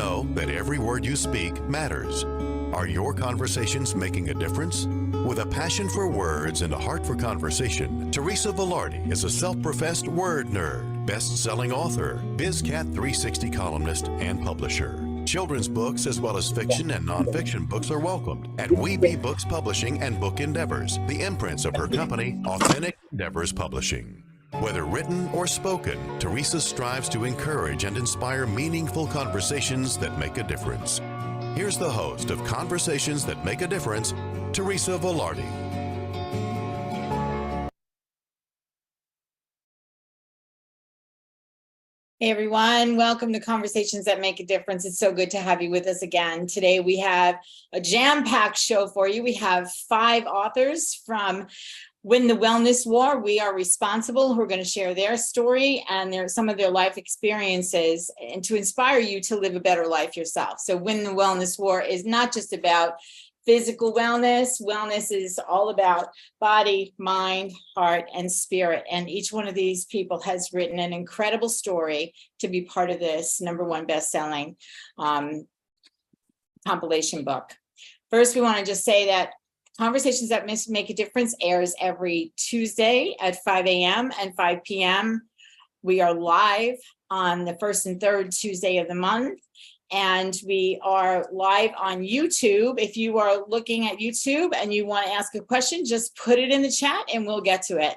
know that every word you speak matters? Are your conversations making a difference? With a passion for words and a heart for conversation, Teresa Velardi is a self-professed word nerd, best-selling author, BizCat 360 columnist, and publisher. Children's books as well as fiction and nonfiction books are welcomed at We Be Books Publishing and Book Endeavors, the imprints of her company, Authentic Endeavors Publishing. Whether written or spoken, Teresa strives to encourage and inspire meaningful conversations that make a difference. Here's the host of Conversations That Make a Difference, Teresa Velardi. Hey everyone, welcome to Conversations That Make a Difference. It's so good to have you with us again. Today we have a jam-packed show for you. We have 5 authors from Win the Wellness War. We Are Responsible, who are going to share their story and some of their life experiences and to inspire you to live a better life yourself. So Win the Wellness War is not just about physical wellness. Wellness is all about body, mind, heart, and spirit. And each one of these people has written an incredible story to be part of this #1 best-selling compilation book. First, we want to just say that Conversations That Make a Difference airs every Tuesday at 5 a.m. and 5 p.m. We are live on the first and third Tuesday of the month. And we are live on YouTube. If you are looking at YouTube and you want to ask a question, just put it in the chat and we'll get to it.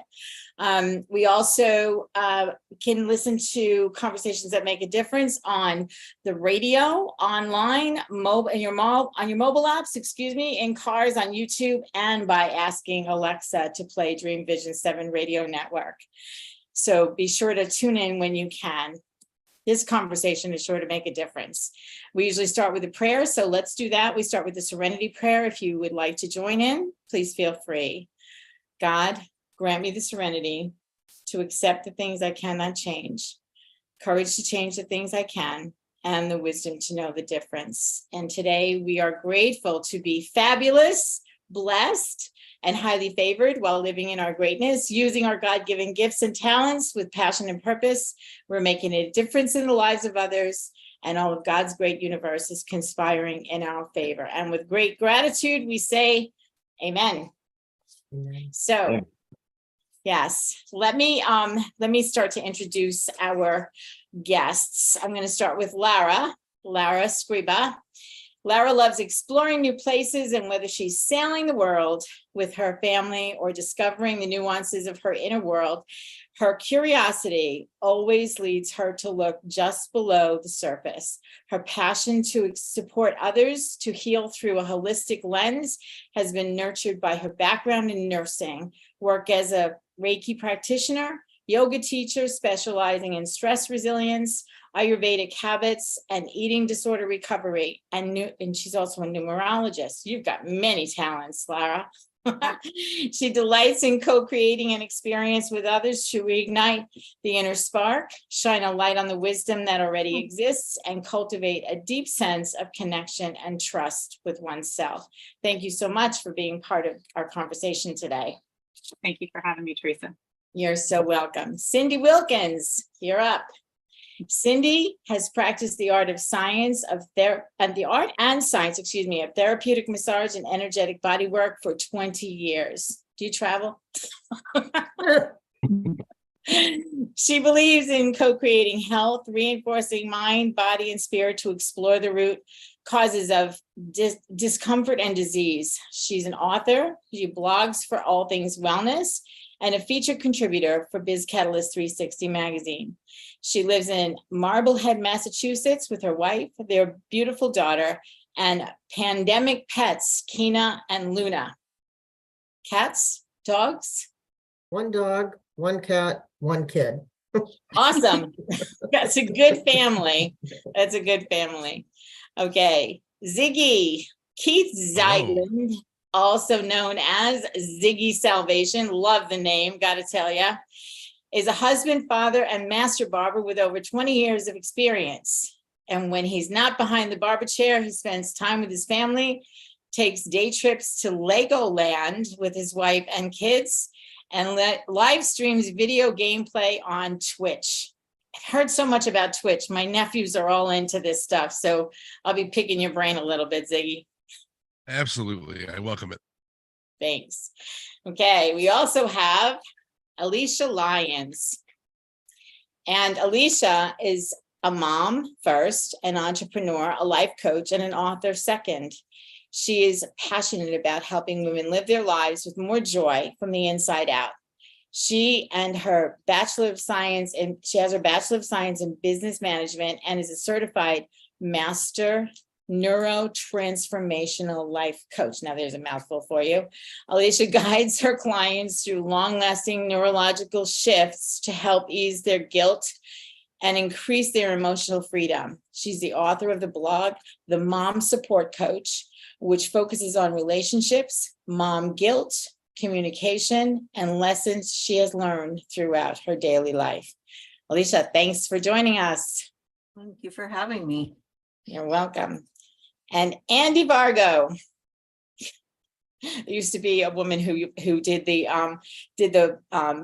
We also can listen to Conversations That Make a Difference on the radio, online, on your mobile apps, in cars, on YouTube, and by asking Alexa to play Dream Vision 7 radio network. So be sure to tune in when you can. This conversation is sure to make a difference. We usually start with a prayer, so let's do that. We start with the Serenity Prayer. If you would like to join in, please feel free. God, grant me the serenity to accept the things I cannot change, courage to change the things I can, and the wisdom to know the difference. And today we are grateful to be fabulous, blessed, and highly favored while living in our greatness, using our God-given gifts and talents with passion and purpose. We're making a difference in the lives of others, and all of God's great universe is conspiring in our favor. And with great gratitude, we say, Amen. Amen. So, yes, let me start to introduce our guests. I'm going to start with Lara Scriba. Lara loves exploring new places, and whether she's sailing the world with her family or discovering the nuances of her inner world, her curiosity always leads her to look just below the surface. Her passion to support others to heal through a holistic lens has been nurtured by her background in nursing, work as a Reiki practitioner, yoga teacher specializing in stress resilience, Ayurvedic habits, and eating disorder recovery. And she's also a numerologist. You've got many talents, Lara. She delights in co-creating an experience with others to reignite the inner spark, shine a light on the wisdom that already exists, and cultivate a deep sense of connection and trust with oneself. Thank you so much for being part of our conversation today. Thank you for having me, Teresa. You're so welcome. Cyndi Wilkins, you're up. Cyndi has practiced the art and science of therapeutic massage and energetic body work for 20 years. Do you travel? She believes in co-creating health, reinforcing mind, body, and spirit to explore the root causes of discomfort and disease. She's an author. She blogs for all things wellness and a featured contributor for BizCat 360 magazine. She lives in Marblehead, Massachusetts with her wife, their beautiful daughter, and pandemic pets, Kina and Luna. Cats? Dogs? 1 dog, 1 cat, 1 kid. Awesome. That's a good family. That's a good family. Okay. Ziggy. Keith Zyland, also known as Ziggy Salvation. Love the name, gotta tell ya. Is a husband, father, and master barber with over 20 years of experience. And when he's not behind the barber chair, he spends time with his family, takes day trips to Legoland with his wife and kids, and live streams video gameplay on Twitch. heard so much about Twitch. My nephews are all into this stuff, so I'll be picking your brain a little bit, Ziggy. Absolutely. I welcome it. Thanks. Okay, we also have Alysia Lyons. And Alysia is a mom first, an entrepreneur, a life coach, and an author second. She is passionate about helping women live their lives with more joy from the inside out. She and her Bachelor of Science, and she has her Bachelor of Science in Business Management and is a certified Master Neurotransformational Life Coach. Now there's a mouthful for you. Alysia guides her clients through long-lasting neurological shifts to help ease their guilt and increase their emotional freedom. She's the author of the blog, The Mom Support Coach, which focuses on relationships, mom guilt, communication, and lessons she has learned throughout her daily life. Alysia, thanks for joining us. Thank you for having me. You're welcome. And Andy Vargo. There used to be a woman who did the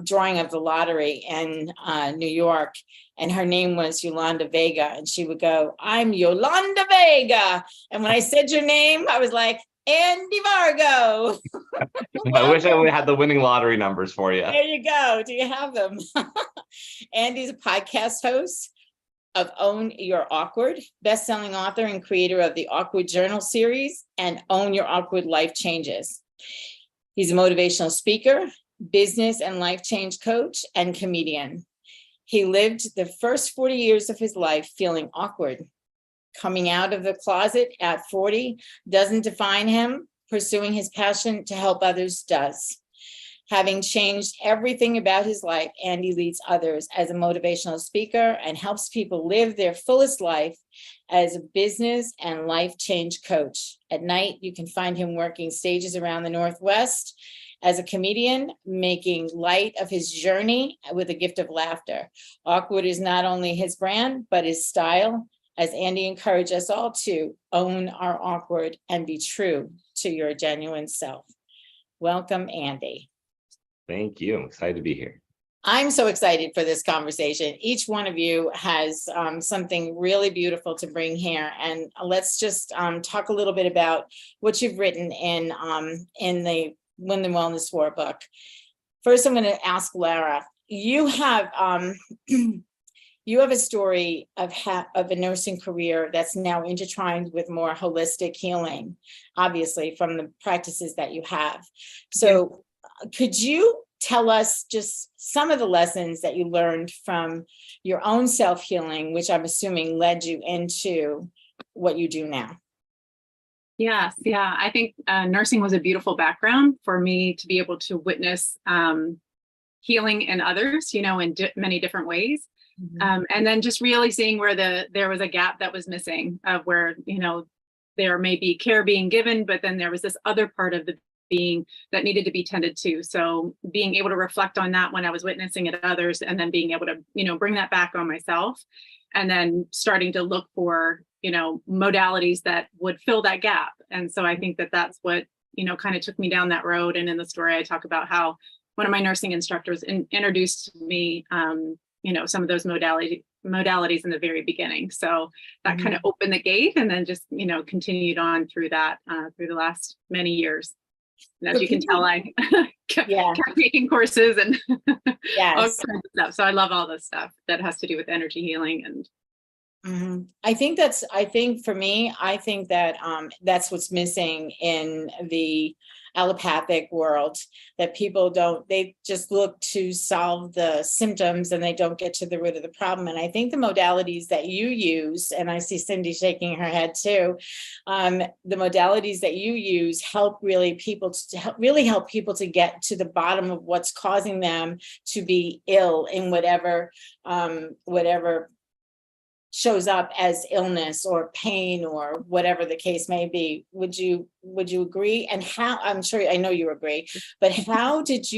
drawing of the lottery in New York, and her name was Yolanda Vega, and she would go, "I'm Yolanda Vega," and when I said your name, I was like, Andy Vargo. I wish I would have had the winning lottery numbers for you. There you go. Do you have them? Andy's a podcast host of Own Your Awkward, best-selling author and creator of the Awkward Journal series and Own Your Awkward Life Changes. He's a motivational speaker, business and life change coach, and comedian. He lived the first 40 years of his life feeling awkward. Coming out of the closet at 40 doesn't define him. Pursuing his passion to help others does. Having changed everything about his life, Andy leads others as a motivational speaker and helps people live their fullest life as a business and life change coach. At night, you can find him working stages around the Northwest as a comedian, making light of his journey with a gift of laughter. Awkward is not only his brand, but his style, as Andy encouraged us all to own our awkward and be true to your genuine self. Welcome, Andy. Thank you. I'm excited to be here. I'm so excited for this conversation. Each one of you has something really beautiful to bring here. And let's just talk a little bit about what you've written in the Win the Wellness War book. First, I'm going to ask Lara. You have a story of a nursing career that's now intertwined with more holistic healing, obviously, from the practices that you have. So could you tell us just some of the lessons that you learned from your own self-healing, which I'm assuming led you into what you do now? Yes, yeah. I think nursing was a beautiful background for me to be able to witness healing in others, in many different ways. Mm-hmm. And then just really seeing where there was a gap that was missing of where, there may be care being given, but then there was this other part of the being that needed to be tended to. So being able to reflect on that when I was witnessing it others, and then being able to, bring that back on myself, and then starting to look for, modalities that would fill that gap. And so I think that that's what, kind of took me down that road. And in the story, I talk about how one of my nursing instructors introduced me, some of those modalities in the very beginning. So that kind of opened the gate, and then just, continued on through that, through the last many years. And as you can tell, I kept taking courses and all kinds of stuff. So I love all this stuff that has to do with energy healing. And I think for me, I think that that's what's missing in the allopathic world, that people they just look to solve the symptoms and they don't get to the root of the problem. And I think the modalities that you use, and I see Cyndi shaking her head too, the modalities that you use help people to get to the bottom of what's causing them to be ill in whatever shows up as illness or pain or whatever the case may be. Would you agree? And how, I know you agree, but how does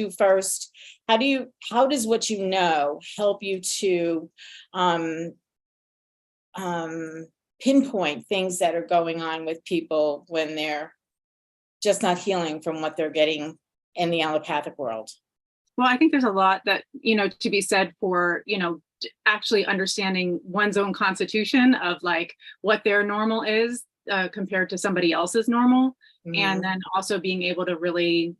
what you know help you to pinpoint things that are going on with people when they're just not healing from what they're getting in the allopathic world? well, I think there's a lot that, to be said for, actually understanding one's own constitution of like what their normal is compared to somebody else's normal. And then also being able to really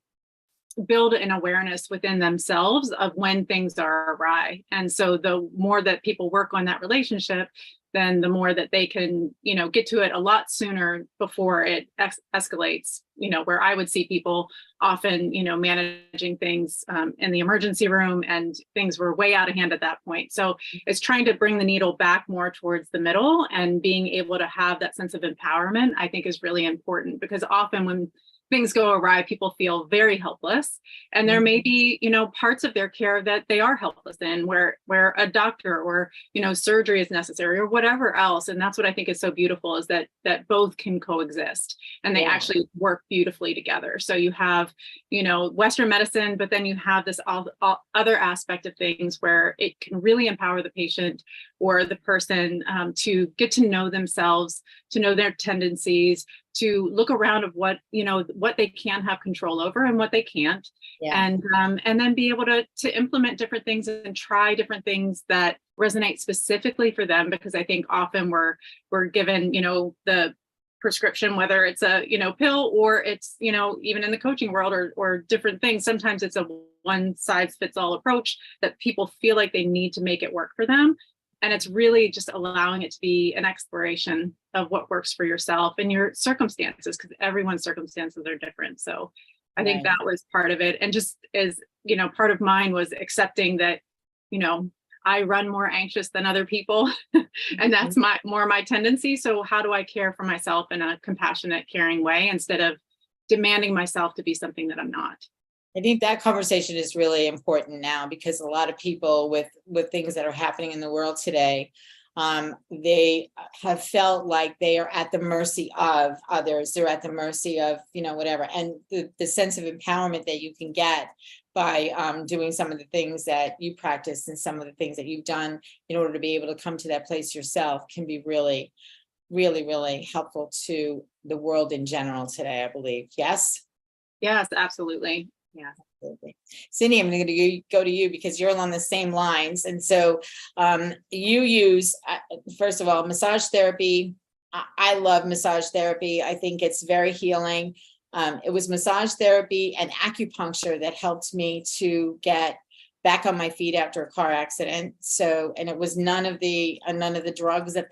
build an awareness within themselves of when things are awry. And so the more that people work on that relationship, then the more that they can, you know, get to it a lot sooner before it escalates, you know, where I would see people often, you know, managing things in the emergency room, and things were way out of hand at that point. So it's trying to bring the needle back more towards the middle, and being able to have that sense of empowerment, I think, is really important, because often when things go awry, people feel very helpless, and there may be, you know, parts of their care that they are helpless in, where a doctor or, you know, surgery is necessary or whatever else. And that's what I think is so beautiful, is that both can coexist, and they actually work beautifully together. So you have, you know, Western medicine, but then you have this all other aspect of things where it can really empower the patient or the person to get to know themselves, to know their tendencies, to look around of what, you know, what they can have control over and what they can't. And then be able to implement different things and try different things that resonate specifically for them. Because I think often we're given, you know, the prescription, whether it's a, you know, pill, or it's, you know, even in the coaching world or different things, sometimes it's a one size fits all approach that people feel like they need to make it work for them. And it's really just allowing it to be an exploration of what works for yourself and your circumstances, because everyone's circumstances are different. So I think that was part of it. And just as, you know, part of mine was accepting that, you know, I run more anxious than other people, and that's more my tendency. So how do I care for myself in a compassionate, caring way, instead of demanding myself to be something that I'm not? I think that conversation is really important now, because a lot of people with things that are happening in the world today, they have felt like they are at the mercy of others. They're at the mercy of, you know, whatever. And the sense of empowerment that you can get by doing some of the things that you practice and some of the things that you've done in order to be able to come to that place yourself can be really, really, really helpful to the world in general today, I believe. Yes? Yes, absolutely. Yeah. Absolutely. Cyndi, I'm going to go to you, because you're along the same lines. And so you use, first of all, massage therapy. I love massage therapy. I think it's very healing. It was massage therapy and acupuncture that helped me to get back on my feet after a car accident. So, and it was none of the drugs that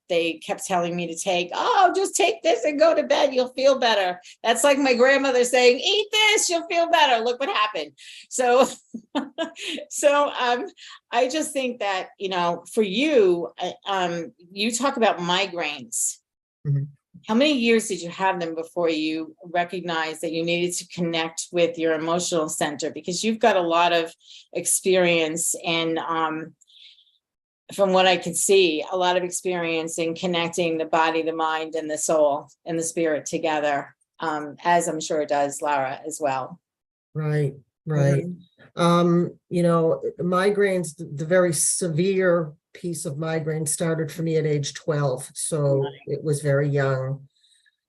they kept telling me to take. Oh, just take this and go to bed. You'll feel better. That's like my grandmother saying, eat this, you'll feel better. Look what happened. So, I just think that, you know, for you, you talk about migraines. How many years did you have them before you recognized that you needed to connect with your emotional center? Because you've got a lot of experience in, from what I can see, a lot of experience in connecting the body, the mind, and the soul and the spirit together, as I'm sure it does Lara as well. Right. You know, migraines, the very severe piece of migraine started for me at age 12. So it was very young.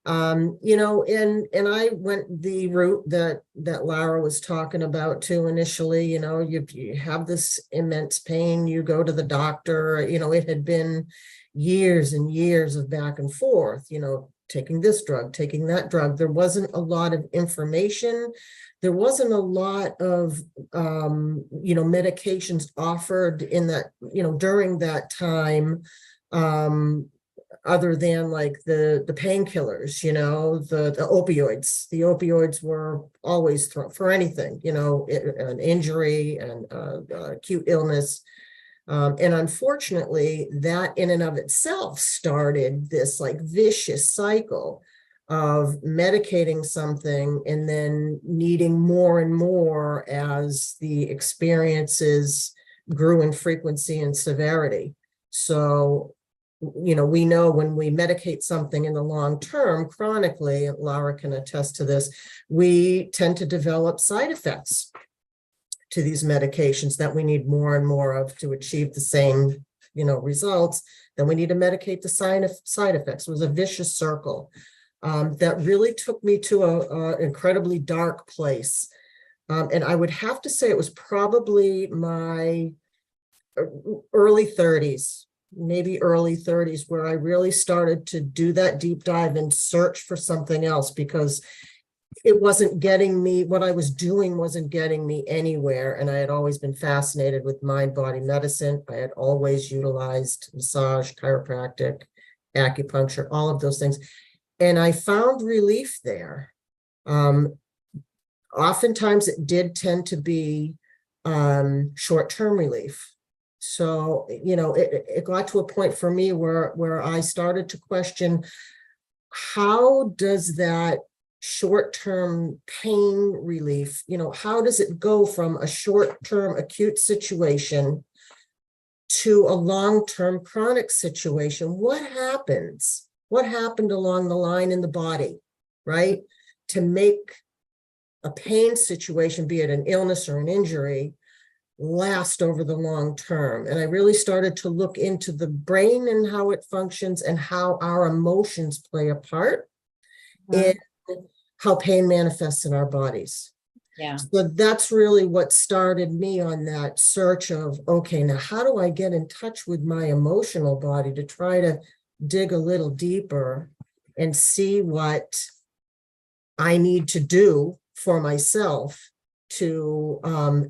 You know, and I went the route that Lara was talking about too initially. You know, you have this immense pain, you go to the doctor. You know, it had been years and years of back and forth, you know, taking this drug, taking that drug. There wasn't a lot of information. There wasn't a lot of, you know, medications offered in that, you know, during that time, other than like the painkillers, you know, the opioids. The opioids were always thrown for anything, you know, an injury and acute illness. And unfortunately, that in and of itself started this like vicious cycle of medicating something and then needing more and more as the experiences grew in frequency and severity. So, you know, we know when we medicate something in the long term, chronically, and Lara can attest to this, we tend to develop side effects to these medications that we need more and more of to achieve the same, you know, results. Then we need to medicate the side effects. It was a vicious circle. That really took me to an incredibly dark place. And I would have to say it was probably my early 30s, maybe early 30s, where I really started to do that deep dive and search for something else, because it wasn't getting me, what I was doing wasn't getting me anywhere. And I had always been fascinated with mind-body medicine. I had always utilized massage, chiropractic, acupuncture, all of those things. And I found relief there. Oftentimes it did tend to be short-term relief. So, it got to a point for me where I started to question, how does that short-term pain relief, how does it go from a short-term acute situation to a long-term chronic situation? What happens? What happened along the line in the body, right? To make a pain situation, be it an illness or an injury, last over the long term. And I really started to look into the brain and how it functions and how our emotions play a part in how pain manifests in our bodies. Yeah. So that's really what started me on that search of, okay, now how do I get in touch with my emotional body to try to dig a little deeper and see what I need to do for myself to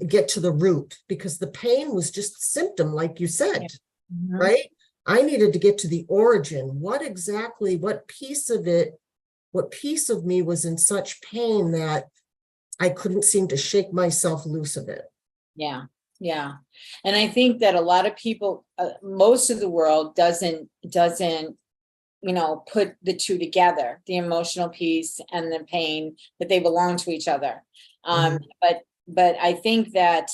get to the root, because the pain was just a symptom, like you said, right? I needed to get to the origin. What piece of me was in such pain that I couldn't seem to shake myself loose of it. Yeah. Yeah. And I think that a lot of people, most of the world doesn't, put the two together, the emotional piece and the pain, that they belong to each other. But I think that,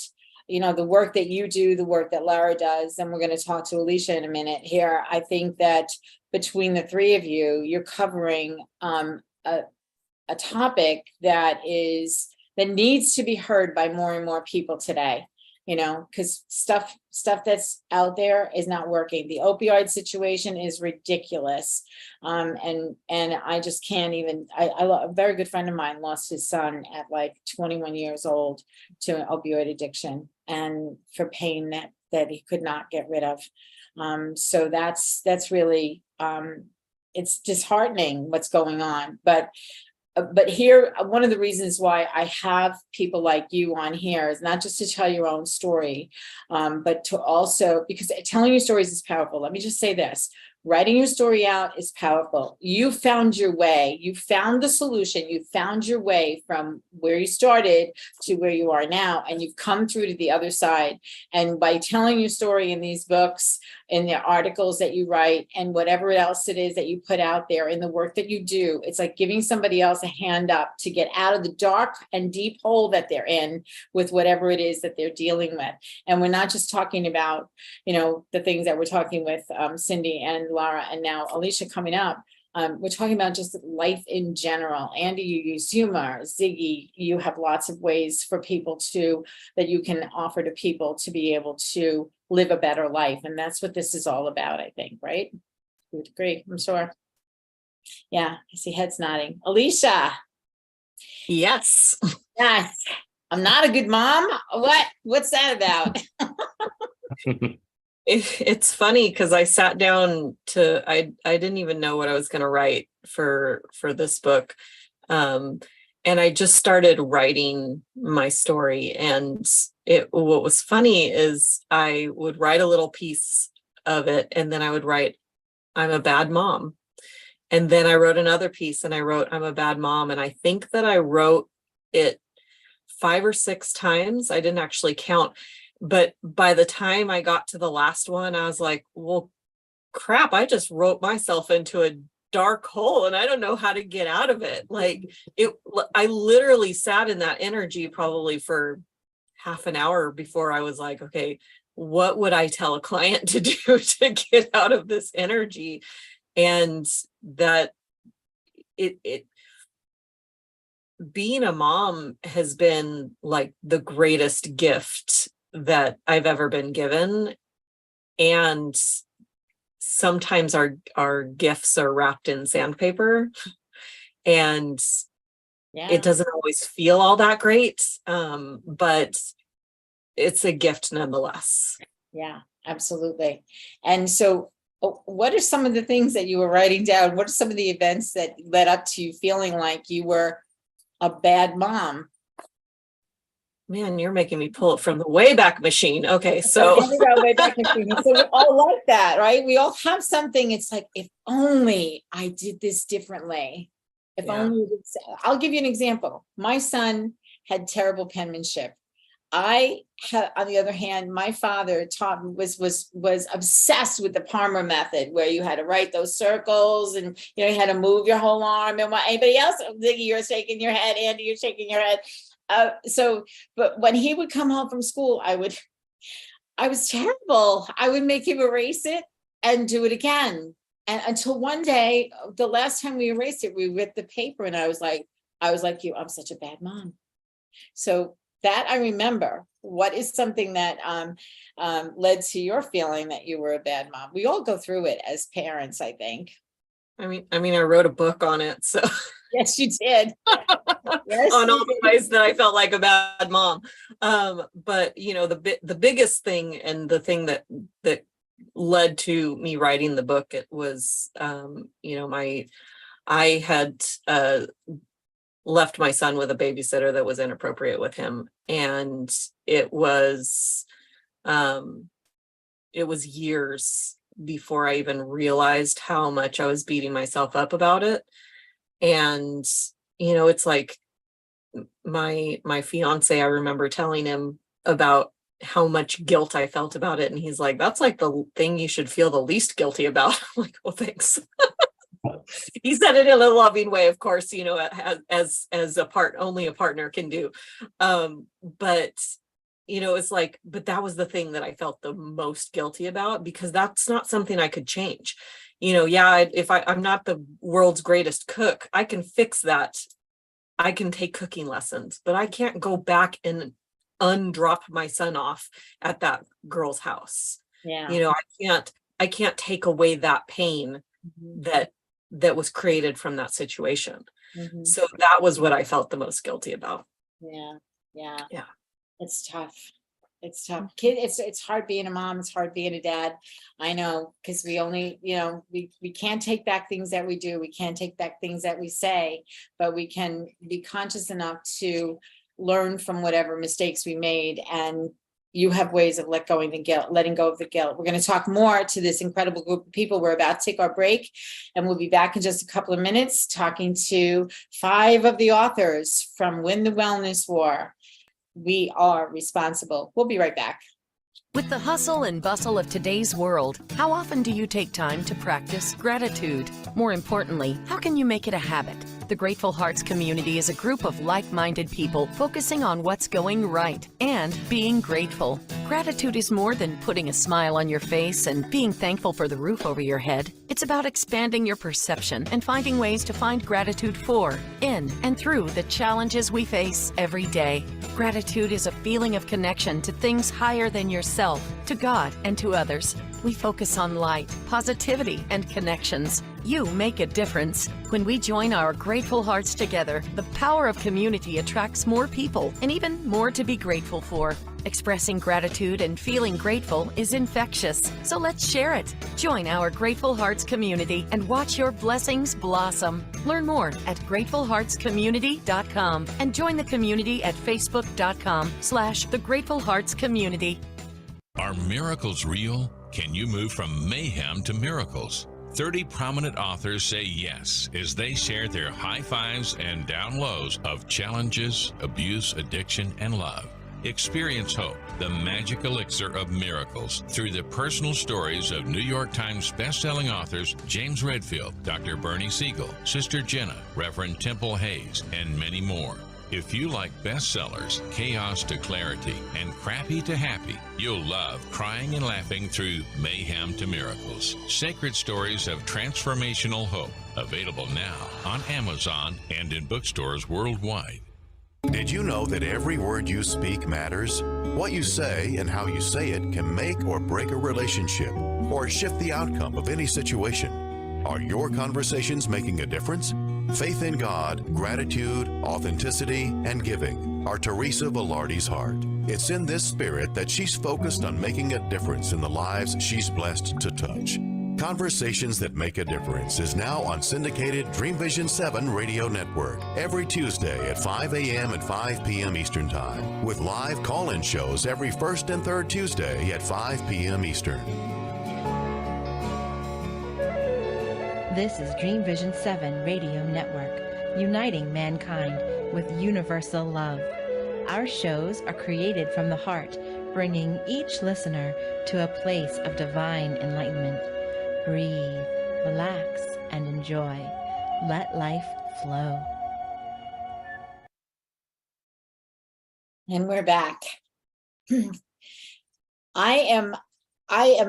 the work that you do, the work that Lara does, and we're going to talk to Alysia in a minute here. I think that between the three of you, you're covering a topic that needs to be heard by more and more people today. Because stuff that's out there is not working. The opioid situation is ridiculous. And I just can't even, a very good friend of mine lost his son at like 21 years old to an opioid addiction, and for pain that he could not get rid of. So that's really, it's disheartening what's going on. But here, one of the reasons why I have people like you on here is not just to tell your own story, but to also, because telling your stories is powerful. Let me just say this. Writing your story out is powerful. You found your way. You found the solution. You found your way from where you started to where you are now, and you've come through to the other side. And by telling your story in these books, in the articles that you write, and whatever else it is that you put out there, in the work that you do, it's like giving somebody else a hand up to get out of the dark and deep hole that they're in with whatever it is that they're dealing with. And we're not just talking about, the things that we're talking with Cyndi and Lara, and now Alysia coming up. We're talking about just life in general. Andy, you use humor. Ziggy, you have lots of ways for people that you can offer to people to be able to live a better life. And that's what this is all about, I think, right? You would agree, I'm sure. Yeah, I see heads nodding. Alysia. Yes. Yes. I'm not a good mom. What's that about? It's funny because I sat down I didn't even know what I was going to write for this book. And I just started writing my story. And what was funny is I would write a little piece of it, and then I would write, I'm a bad mom. And then I wrote another piece and I wrote, I'm a bad mom. And I think that I wrote it 5 or 6 times. I didn't actually count. But by the time I got to the last one, I was like, well, crap, I just wrote myself into a dark hole and I don't know how to get out of it. I literally sat in that energy probably for half an hour before I was like, okay, what would I tell a client to do to get out of this energy? And that being a mom has been like the greatest gift that I've ever been given. And sometimes our gifts are wrapped in sandpaper, and it doesn't always feel all that great. But it's a gift nonetheless. Yeah, absolutely. And so what are some of the things that you were writing down? What are some of the events that led up to you feeling like you were a bad mom? Man, you're making me pull it from the Wayback Machine. Okay, so Here we go, way back in the beginning. So we all like that, right? We all have something. It's like, if only I did this differently. If Yeah. only this, I'll give you an example. My son had terrible penmanship. I had, on the other hand, my father taught was obsessed with the Palmer method, where you had to write those circles, and you had to move your whole arm. And what anybody else, Ziggy, you're shaking your head, Andy, you're shaking your head. But when he would come home from school, I was terrible. I would make him erase it and do it again. And until one day, the last time we erased it, we ripped the paper, and I was like you, I'm such a bad mom. So that I remember. What is something that led to your feeling that you were a bad mom? We all go through it as parents, I think. I mean, I wrote a book on it, so Yes, you did. Yes, on you all the did. ways that I felt like a bad mom. But the biggest thing, and the thing that led to me writing the book, it was I had left my son with a babysitter that was inappropriate with him, and it was years before I even realized how much I was beating myself up about it. And it's like my fiance, I remember telling him about how much guilt I felt about it, and he's like, that's like the thing you should feel the least guilty about. I'm like, well, thanks. He said it in a loving way, of course, as only a partner can do. But it's like, but that was the thing that I felt the most guilty about, because that's not something I could change. If I'm not the world's greatest cook, I can fix that. I can take cooking lessons, but I can't go back and undrop my son off at that girl's house. Yeah. I can't take away that pain that was created from that situation. Mhm. So that was what I felt the most guilty about. Yeah. Yeah. It's tough. It's tough. Kid, it's hard being a mom. It's hard being a dad. I know, because we only, we can't take back things that we do. We can't take back things that we say, but we can be conscious enough to learn from whatever mistakes we made. And you have ways of letting go of the guilt. We're going to talk more to this incredible group of people. We're about to take our break, and we'll be back in just a couple of minutes talking to 5 of the authors from Win the Wellness War. We are responsible. We'll be right back. With the hustle and bustle of today's world, how often do you take time to practice gratitude? More importantly, how can you make it a habit? The Grateful Hearts community is a group of like-minded people focusing on what's going right and being grateful. Gratitude is more than putting a smile on your face and being thankful for the roof over your head. It's about expanding your perception and finding ways to find gratitude for, in, and through the challenges we face every day. Gratitude is a feeling of connection to things higher than yourself, to God, and to others. We focus on light, positivity, and connections. You make a difference. When we join our grateful hearts together, the power of community attracts more people and even more to be grateful for. Expressing gratitude and feeling grateful is infectious, so let's share it. Join our Grateful Hearts community and watch your blessings blossom. Learn more at gratefulheartscommunity.com and join the community at facebook.com/The Grateful Hearts Community. Are miracles real? Can you move from mayhem to miracles? 30 prominent authors say yes as they share their high fives and down lows of challenges, abuse, addiction, and love. Experience hope, the magic elixir of miracles, through the personal stories of New York Times bestselling authors James Redfield, Dr. Bernie Siegel, Sister Jenna, Reverend Temple Hayes, and many more. If you like bestsellers, chaos to clarity, and crappy to happy, you'll love crying and laughing through mayhem to miracles. Sacred stories of transformational hope. Available now on Amazon and in bookstores worldwide. Did you know that every word you speak matters? What you say and how you say it can make or break a relationship or shift the outcome of any situation. Are your conversations making a difference? Faith in God, gratitude, authenticity, and giving are Teresa Velardi's heart. It's in this spirit that she's focused on making a difference in the lives she's blessed to touch. Conversations That Make a Difference is now on syndicated Dream Vision 7 radio network every Tuesday at 5 a.m. and 5 p.m. Eastern Time, with live call-in shows every first and third Tuesday at 5 p.m. Eastern. This is Dream Vision 7 Radio Network, uniting mankind with universal love. Our shows are created from the heart, bringing each listener to a place of divine enlightenment. Breathe, relax, and enjoy. Let life flow. And we're back. I am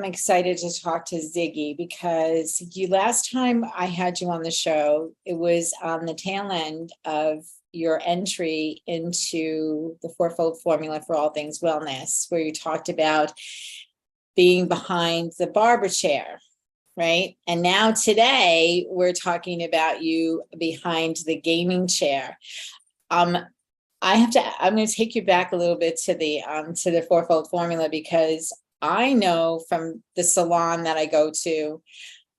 excited to talk to Ziggy because last time I had you on the show, it was on the tail end of your entry into the fourfold formula for all things wellness, where you talked about being behind the barber chair, right? And now today we're talking about you behind the gaming chair. I'm going to take you back a little bit to the fourfold formula, because I know from the salon that I go to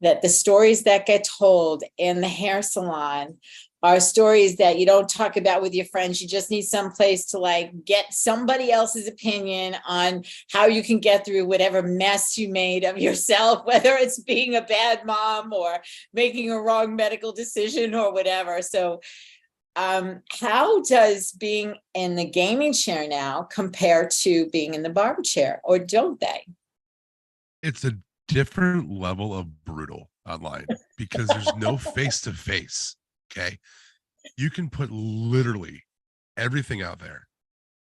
that the stories that get told in the hair salon are stories that you don't talk about with your friends. You just need some place to get somebody else's opinion on how you can get through whatever mess you made of yourself, whether it's being a bad mom or making a wrong medical decision or whatever. So how does being in the gaming chair now compare to being in the barber chair, or don't they? It's a different level of brutal online because there's no face-to-face. Okay. You can put literally everything out there.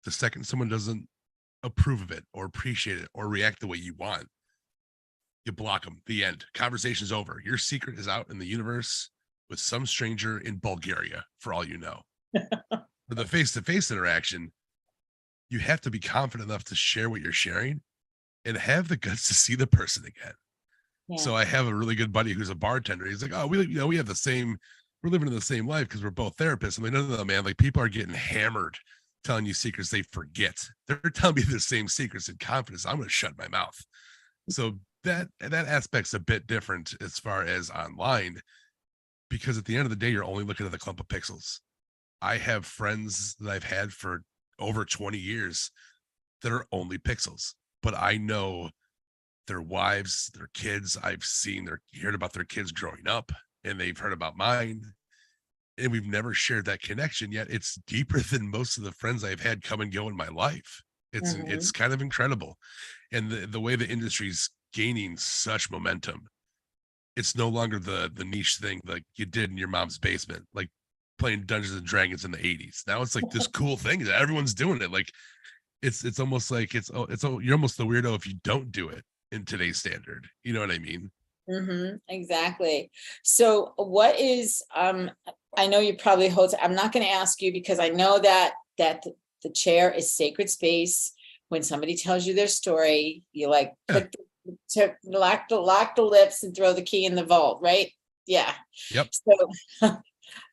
The second someone doesn't approve of it or appreciate it or react the way you want, you block them. The end. Conversation's over. Your secret is out in the universe with some stranger in Bulgaria, for all you know. For the face-to-face interaction, you have to be confident enough to share what you're sharing and have the guts to see the person again. Yeah. So I have a really good buddy who's a bartender. He's like, oh, we have the same, we're living in the same life because we're both therapists. I'm like, no, man, people are getting hammered telling you secrets they forget. They're telling me the same secrets in confidence. I'm going to shut my mouth. So that aspect's a bit different as far as online, because at the end of the day, you're only looking at the clump of pixels. I have friends that I've had for over 20 years that are only pixels, but I know their wives, their kids. I've heard about their kids growing up, and they've heard about mine, and we've never shared that connection yet. It's deeper than most of the friends I've had come and go in my life. It's kind of incredible. And the way the industry's gaining such momentum, it's no longer the niche thing like you did in your mom's basement, like playing Dungeons and Dragons in the 80s. Now it's like this cool thing that everyone's doing it. Like it's almost like you're almost the weirdo if you don't do it in today's standard. You know what I mean? Exactly. So what is, I know you probably I'm not going to ask you because I know that the chair is sacred space. When somebody tells you their story, you lock the lips and throw the key in the vault, right? Yeah. Yep. So,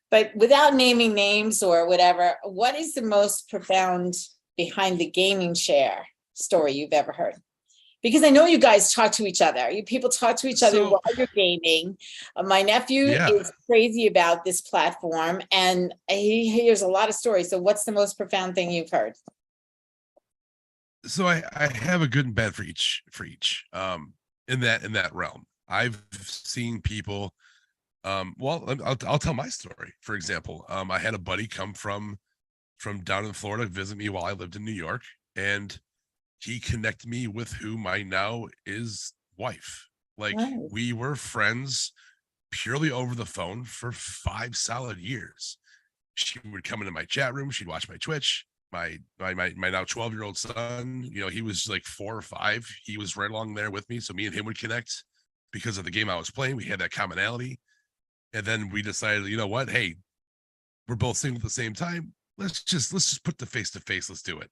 but without naming names or whatever, what is the most profound behind the gaming chair story you've ever heard? Because I know you guys talk to each other. You people talk to each other while you're gaming. My nephew is crazy about this platform, and he hears a lot of stories. So what's the most profound thing you've heard? So I have a good and bad for each in that realm. I've seen people, I'll tell my story. For example, I had a buddy come from down in Florida visit me while I lived in New York, and he connected me with who my now is wife. Like we were friends purely over the phone for 5 solid years. She would come into my chat room. She'd watch my Twitch. My now 12-year-old son, he was like 4 or 5. He was right along there with me. So me and him would connect because of the game I was playing. We had that commonality. And then we decided, you know what? Hey, we're both single at the same time. Let's just put the face to face. Let's do it.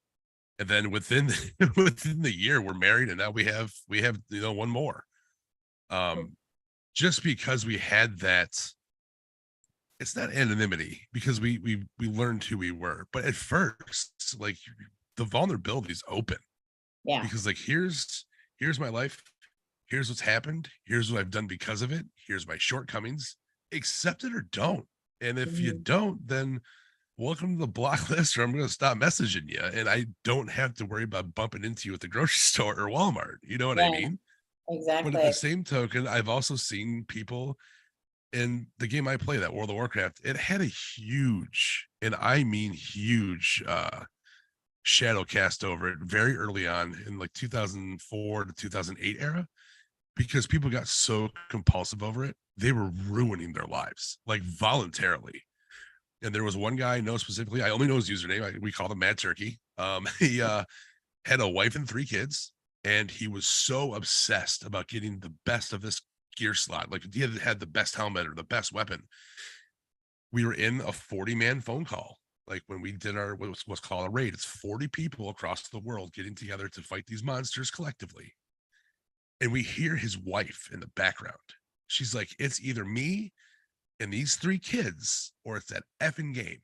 And then within the year, we're married, and now we have one more. Just because we had that, it's not anonymity, because we learned who we were. But at first, like the vulnerability is open. Yeah. Because like, here's my life. Here's what's happened. Here's what I've done because of it. Here's my shortcomings. Accept it or don't. And if you don't, then welcome to the block list, or I'm going to stop messaging you. And I don't have to worry about bumping into you at the grocery store or Walmart. You know what I mean? Exactly. But at the same token, I've also seen people in the game I play, that World of Warcraft, it had a huge, and I mean huge, shadow cast over it very early on in like 2004 to 2008 era, because people got so compulsive over it, they were ruining their lives like voluntarily. And there was one guy I know specifically, I only know his username, we called him Mad Turkey. He had a wife and 3 kids, and he was so obsessed about getting the best of this gear slot. Like he had the best helmet or the best weapon. We were in a 40-man phone call. Like when we did our what's called a raid, it's 40 people across the world getting together to fight these monsters collectively. And we hear his wife in the background. She's like, it's either me and these 3 kids, or it's that effing game.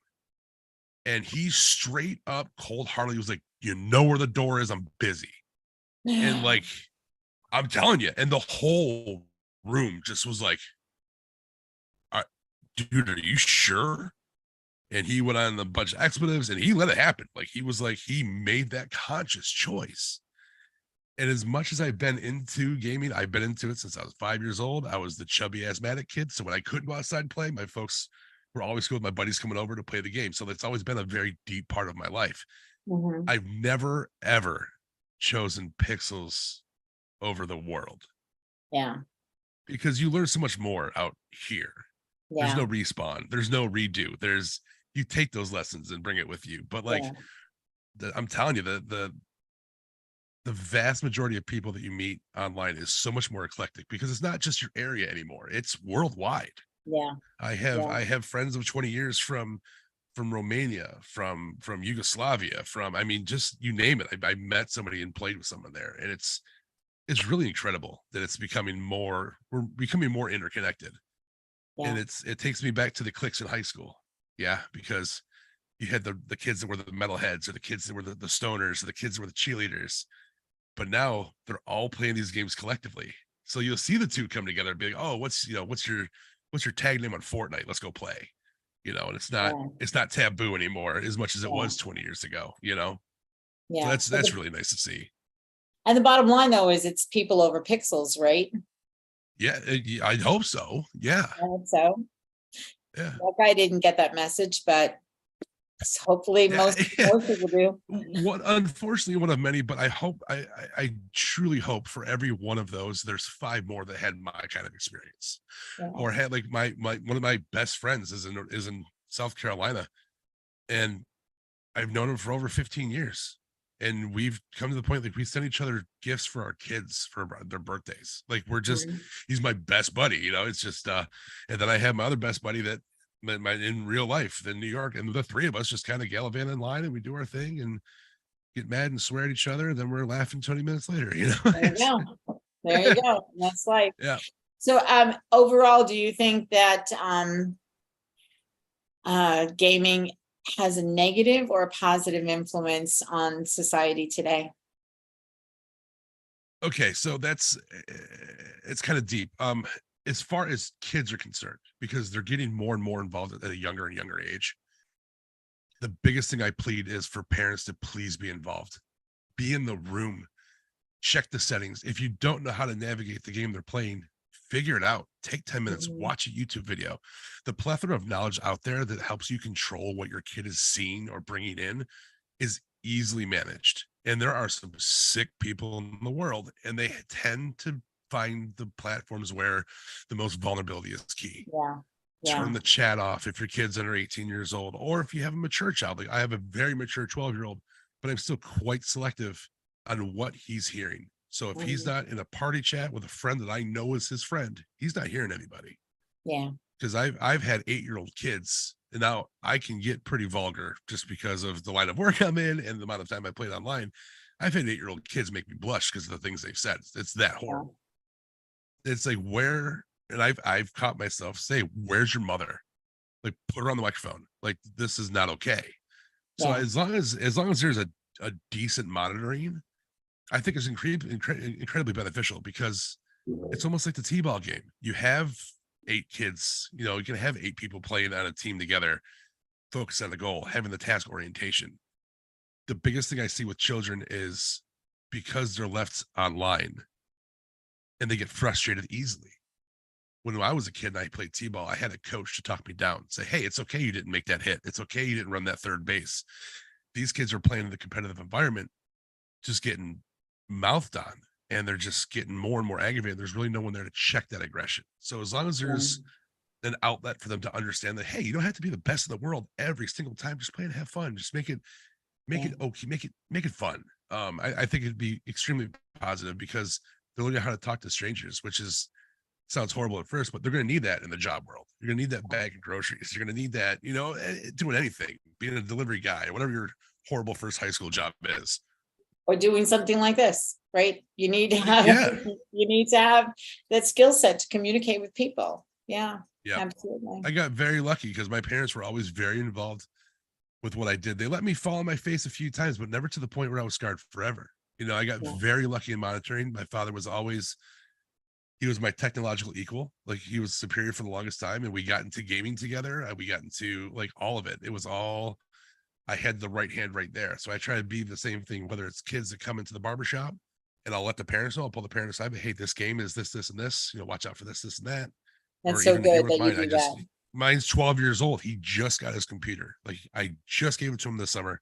And he straight up cold-heartedly was like, you know where the door is, I'm busy. And like, I'm telling you, and the whole room just was like, dude, are you sure? And he went on a bunch of expletives and he let it happen. Like he was like, he made that conscious choice. And as much as I've been into gaming, I've been into it since I was 5 years old. I was the chubby asthmatic kid. So when I couldn't go outside and play, my folks were always cool with my buddies coming over to play the game. So that's always been a very deep part of my life. I've never, ever chosen pixels over the world. Yeah. Because you learn so much more out here. Yeah. There's no respawn. There's no redo. You take those lessons and bring it with you. But like, I'm telling you, the vast majority of people that you meet online is so much more eclectic, because it's not just your area anymore. It's worldwide. Yeah. I have friends of 20 years from Romania, from Yugoslavia, I mean, just you name it. I met somebody and played with someone there, and it's really incredible that we're becoming more interconnected. Yeah. And it takes me back to the cliques in high school. Yeah, because you had the kids that were the metalheads, or the kids that were the stoners, or the kids that were the cheerleaders. But now they're all playing these games collectively. So you'll see the two come together and be like, oh, what's your tag name on Fortnite? Let's go play. And it's not taboo anymore as much as it was 20 years ago, So that's really nice to see. And the bottom line though is it's people over pixels, right? Yeah, I hope so. Yeah. I hope so. Yeah. That guy didn't get that message, but hopefully most people do. Unfortunately, one of many, but I hope, I truly hope for every one of those, there's 5 more that had my kind of experience, or had like my one of my best friends is in South Carolina, and I've known him for over 15 years. And we've come to the point, like we send each other gifts for our kids for their birthdays. Like we're just, he's my best buddy, it's just, and then I have my other best buddy that in real life in New York, and the 3 of us just kind of gallivant in line and we do our thing and get mad and swear at each other. And then we're laughing 20 minutes later, There you go. There you go. That's life. Yeah. So, overall, do you think that, gaming has a negative or a positive influence on society today? Okay, so it's kind of deep. As far as kids are concerned, because they're getting more and more involved at a younger and younger age, the biggest thing I plead is for parents to please be involved. Be in the room, check the settings. If you don't know how to navigate the game they're playing, figure it out. Take 10 minutes, watch a YouTube video. The plethora of knowledge out there that helps you control what your kid is seeing or bringing in is easily managed. And there are some sick people in the world, and they tend to find the platforms where the most vulnerability is key. Turn the chat off if your kid's under 18 years old, or if you have a mature child. Like I have a very mature 12-year-old, but I'm still quite selective on what he's hearing. So if he's not in a party chat with a friend that I know is his friend, he's not hearing anybody. Yeah. Because I've had 8-year-old kids, and now I can get pretty vulgar just because of the line of work I'm in and the amount of time I played online. I've had 8-year-old kids make me blush because of the things they've said. It's that horrible. It's like, and I've caught myself say, where's your mother? Like, put her on the microphone. Like, this is not okay. So as long as there's a a decent monitoring, I think is incredibly beneficial, because it's almost like the T-ball game. You have 8 kids, you know, you can have 8 people playing on a team together, focused on the goal, having the task orientation. The biggest thing I see with children is because they're left online and they get frustrated easily. When I was a kid and I played T-ball, I had a coach to talk me down, say, hey, it's okay you didn't make that hit. It's okay you didn't run that third base. These kids are playing in the competitive environment, just getting mouthed on, and they're just getting more and more aggravated. There's really no one there to check that aggression. So as long as there's an outlet for them to understand that, hey, you don't have to be the best in the world every single time. Just play and have fun. Just make it okay, make it fun. I think it'd be extremely positive, because they're learning how to talk to strangers, which sounds horrible at first, but they're going to need that in the job world. You're going to need that bag of groceries. You're going to need that, you know, doing anything, being a delivery guy, whatever your horrible first high school job is. Or doing something like this, right? You need to have, Yeah. you need to have that skill set to communicate with people. Yeah, Yeah. absolutely. I got very lucky because my parents were always very involved with what I did. They let me fall on my face a few times, but never to the point where I was scarred forever. You know, I got very lucky in monitoring. My father was always, he was my technological equal. Like, he was superior for the longest time, and we got into gaming together. We got into like all of it. It was all, I had the right hand right there. So I try to be the same thing, whether it's kids that come into the barbershop, and I'll let the parents know, I'll pull the parent aside, but hey, this game is this, this, and this, you know, watch out for this, this, and that. That's Or so even here good with that you mine, do that. mine's 12 years old. He just got his computer. Like, I just gave it to him this summer,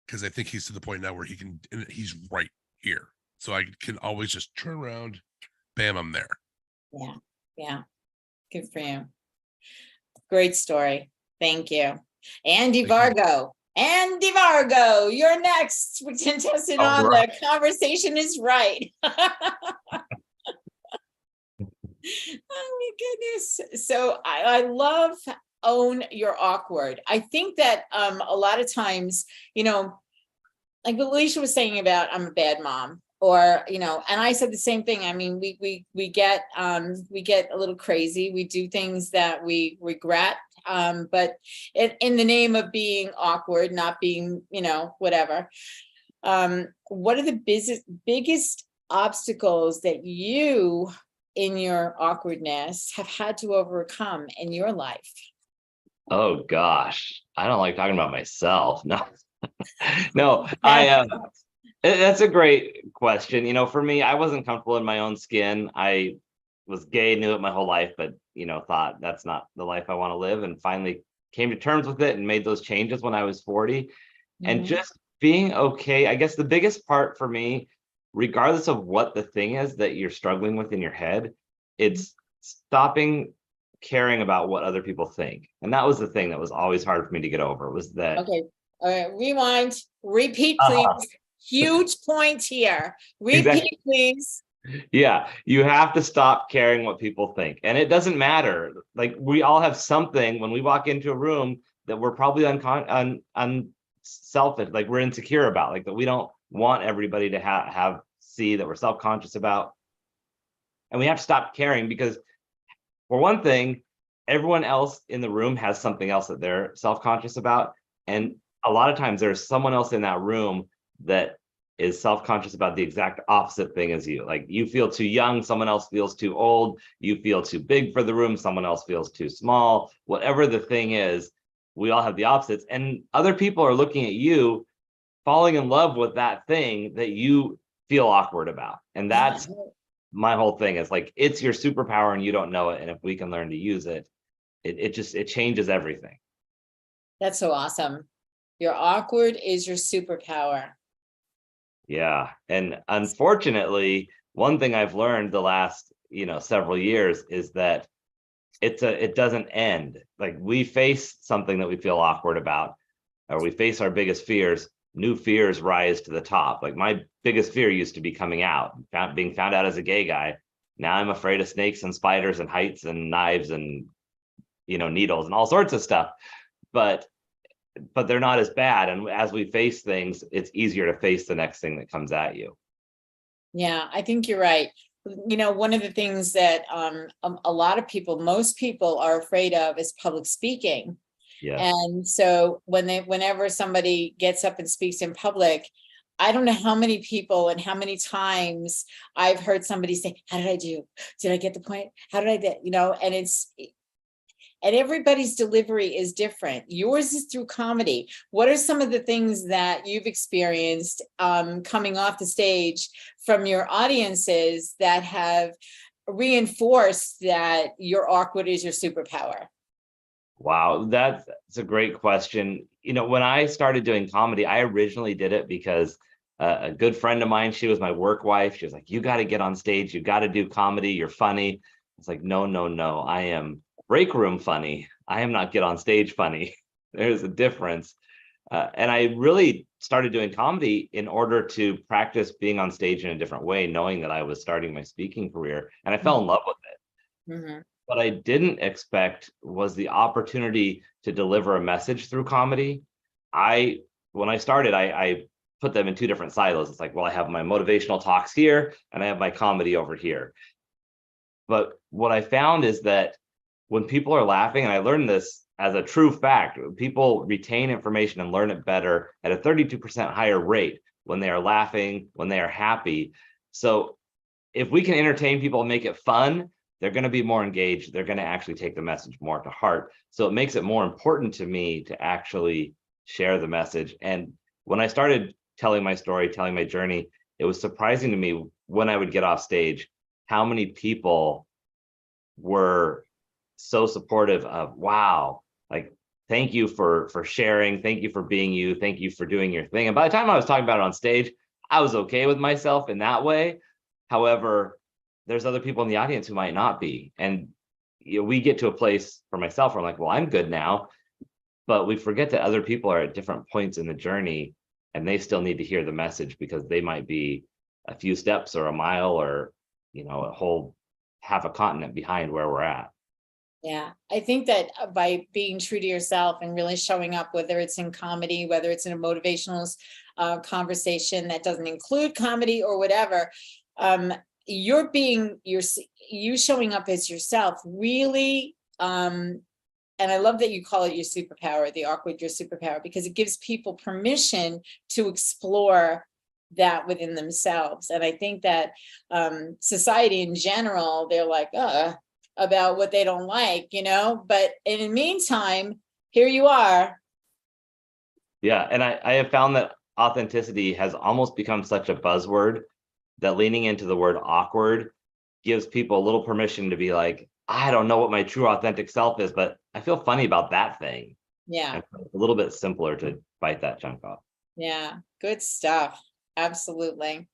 because I think he's to the point now where he's right here. So I can always just turn around, bam, I'm there. Yeah, yeah. Good for you. Great story. Thank you. Andy Vargo. Andy Vargo, you're next. We can test it on. The conversation is right. Oh my goodness. So I love own your awkward. I think that a lot of times, you know, like what Alysia was saying about I'm a bad mom, or, you know, and I said the same thing. I mean, we get a little crazy. We do things that we regret, but in the name of being awkward, not being, you know, whatever. What are the biggest obstacles that you in your awkwardness have had to overcome in your life? Oh gosh, I don't like talking about myself. No, no, that's a great question. You know, for me, I wasn't comfortable in my own skin. I was gay, knew it my whole life, but, you know, thought that's not the life I want to live, and finally came to terms with it and made those changes when I was 40. And just being okay. I guess the biggest part for me, regardless of what the thing is that you're struggling with in your head, it's stopping caring about what other people think. And that was the thing that was always hard for me to get over, was that. Okay. All right. Rewind. Repeat, please. Huge point here. Repeat, Exactly. please. Yeah, you have to stop caring what people think. And it doesn't matter. Like, we all have something when we walk into a room that we're probably unselfish, like we're insecure about, like that we don't want everybody to see, that we're self-conscious about. And we have to stop caring, because for one thing, everyone else in the room has something else that they're self-conscious about. And a lot of times there's someone else in that room that is self-conscious about the exact opposite thing as you. Like, you feel too young, someone else feels too old. You feel too big for the room, someone else feels too small. Whatever the thing is, we all have the opposites. And other people are looking at you, falling in love with that thing that you feel awkward about. And that's my whole thing, is like, it's your superpower and you don't know it. And if we can learn to use it, it changes everything. That's so awesome. Your awkward is your superpower. Yeah. And unfortunately, one thing I've learned the last, several years is that it doesn't end. Like, we face something that we feel awkward about, or we face our biggest fears, new fears rise to the top. Like, my biggest fear used to be coming out, being found out as a gay guy. Now I'm afraid of snakes and spiders and heights and knives and, needles and all sorts of stuff. But they're not as bad. And as we face things, it's easier to face the next thing that comes at you. Yeah, I think you're right. One of the things that a lot of people, most people are afraid of is public speaking. Yeah. And so whenever somebody gets up and speaks in public, I don't know how many people and how many times I've heard somebody say, how did I do? Did I get the point? How did I get, and everybody's delivery is different. Yours is through comedy. What are some of the things that you've experienced coming off the stage from your audiences that have reinforced that your awkward is your superpower? Wow, that's a great question. When I started doing comedy, I originally did it because a good friend of mine, she was my work wife. She was like, you got to get on stage. You got to do comedy. You're funny. It's like, no. I am break room funny. I am not get on stage funny. There's a difference. And I really started doing comedy in order to practice being on stage in a different way, knowing that I was starting my speaking career, and I fell in love with it. Mm-hmm. What I didn't expect was the opportunity to deliver a message through comedy. When I started, I put them in two different silos. It's like, well, I have my motivational talks here and I have my comedy over here. But what I found is that when people are laughing, and I learned this as a true fact, people retain information and learn it better at a 32% higher rate when they are laughing, when they are happy. So if we can entertain people and make it fun, they're going to be more engaged. They're going to actually take the message more to heart. So it makes it more important to me to actually share the message. And when I started telling my story, telling my journey, it was surprising to me when I would get off stage, how many people were so supportive of, wow, like, thank you for sharing. Thank you for being you. Thank you for doing your thing. And by the time I was talking about it on stage, I was okay with myself in that way. However, there's other people in the audience who might not be. And we get to a place for myself where I'm like, well, I'm good now. But we forget that other people are at different points in the journey and they still need to hear the message because they might be a few steps or a mile or, a whole half a continent behind where we're at. Yeah, I think that by being true to yourself and really showing up, whether it's in comedy, whether it's in a motivational conversation that doesn't include comedy or whatever, you showing up as yourself really, and I love that you call it your superpower, the awkward your superpower, because it gives people permission to explore that within themselves. And I think that society in general, they're like, about what they don't like, but in the meantime, here you are. Yeah, and I have found that authenticity has almost become such a buzzword that leaning into the word awkward gives people a little permission to be like, I don't know what my true authentic self is, but I feel funny about that thing. Yeah. It's a little bit simpler to bite that chunk off. Yeah, good stuff. Absolutely.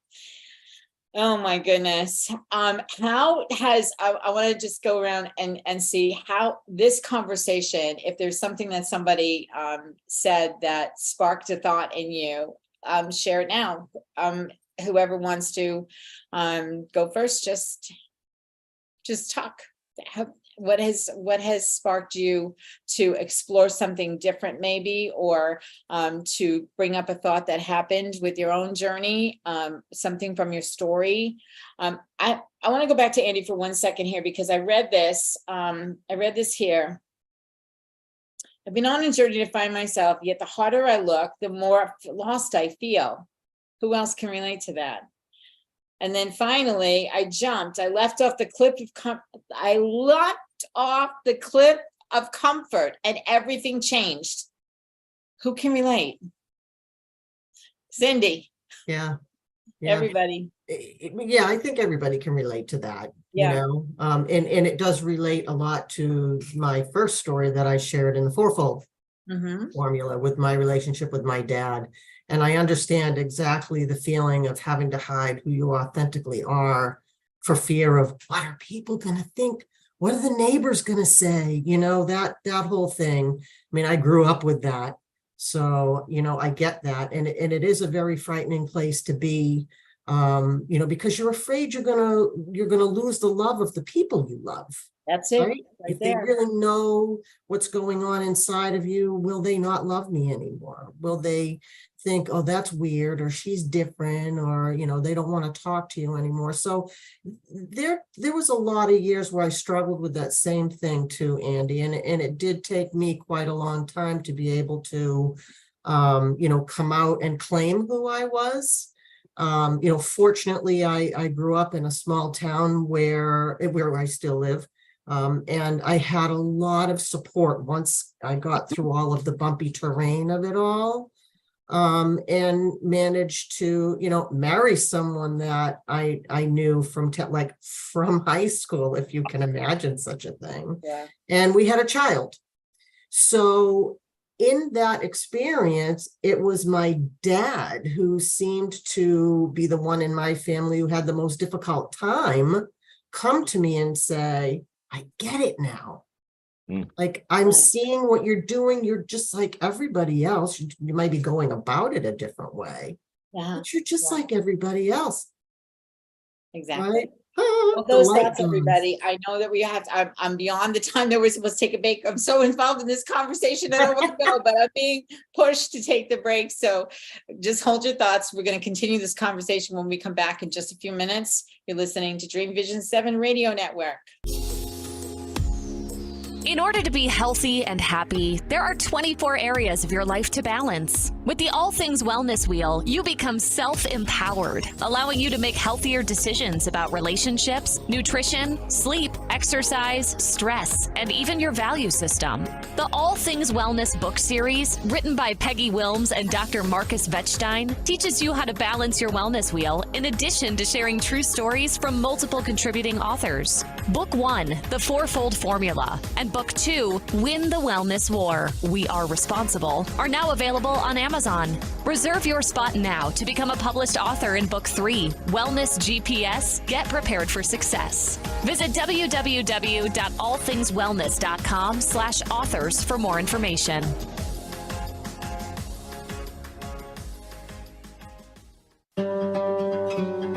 Oh my goodness. How has, I want to just go around and see how this conversation, if there's something that somebody said that sparked a thought in you, share it now. Whoever wants to go first, just talk. What has sparked you to explore something different maybe, or to bring up a thought that happened with your own journey, something from your story. I want to go back to Andy for 1 second here, because I read this here. I've been on a journey to find myself, yet the harder I look, the more lost I feel. Who else can relate to that? And then finally, I left off the cliff of comfort and everything changed. Who can relate? Cyndi. Yeah. Everybody. Yeah, I think everybody can relate to that. Yeah. And it does relate a lot to my first story that I shared in the fourfold formula with my relationship with my dad. And I understand exactly the feeling of having to hide who you authentically are for fear of, what are people going to think? What are the neighbors going to say? That whole thing. I mean, I grew up with that. So, I get that. And it is a very frightening place to be, because you're afraid you're going to lose the love of the people you love. That's it, right? right If they there. really know what's going on inside of you, will they not love me anymore? Will they think, oh, that's weird, or she's different, or, you know, they don't want to talk to you anymore? So there was a lot of years where I struggled with that same thing too, Andy, and it did take me quite a long time to be able to, you know, come out and claim who I was. You know, fortunately, I grew up in a small town where I still live. And I had a lot of support once I got through all of the bumpy terrain of it all, and managed to, you know, marry someone that I knew from from high school, if you can imagine such a thing. Yeah. And we had a child. So in that experience, it was my dad who seemed to be the one in my family who had the most difficult time come to me and say, I get it now. Like, I'm seeing what you're doing. You're just like everybody else. You might be going about it a different way, but you're just like everybody else. Exactly. Right? Well, those thoughts, everybody. I know that we have to, I'm beyond the time that we're supposed to take a break. I'm so involved in this conversation. I don't want to go, but I'm being pushed to take the break. So just hold your thoughts. We're going to continue this conversation when we come back in just a few minutes. You're listening to Dream Vision 7 Radio Network. In order to be healthy and happy, there are 24 areas of your life to balance. With the All Things Wellness Wheel, you become self-empowered, allowing you to make healthier decisions about relationships, nutrition, sleep, exercise, stress, and even your value system. The All Things Wellness book series, written by Peggy Wilms and Dr. Marcus Wettstein, teaches you how to balance your wellness wheel in addition to sharing true stories from multiple contributing authors. Book 1, The Fourfold Formula, and Book 2, Win the Wellness War, We Are Responsible, are now available on Amazon. Reserve your spot now to become a published author in Book 3, Wellness GPS, Get Prepared for Success. Visit www.allthingswellness.com/authors for more information.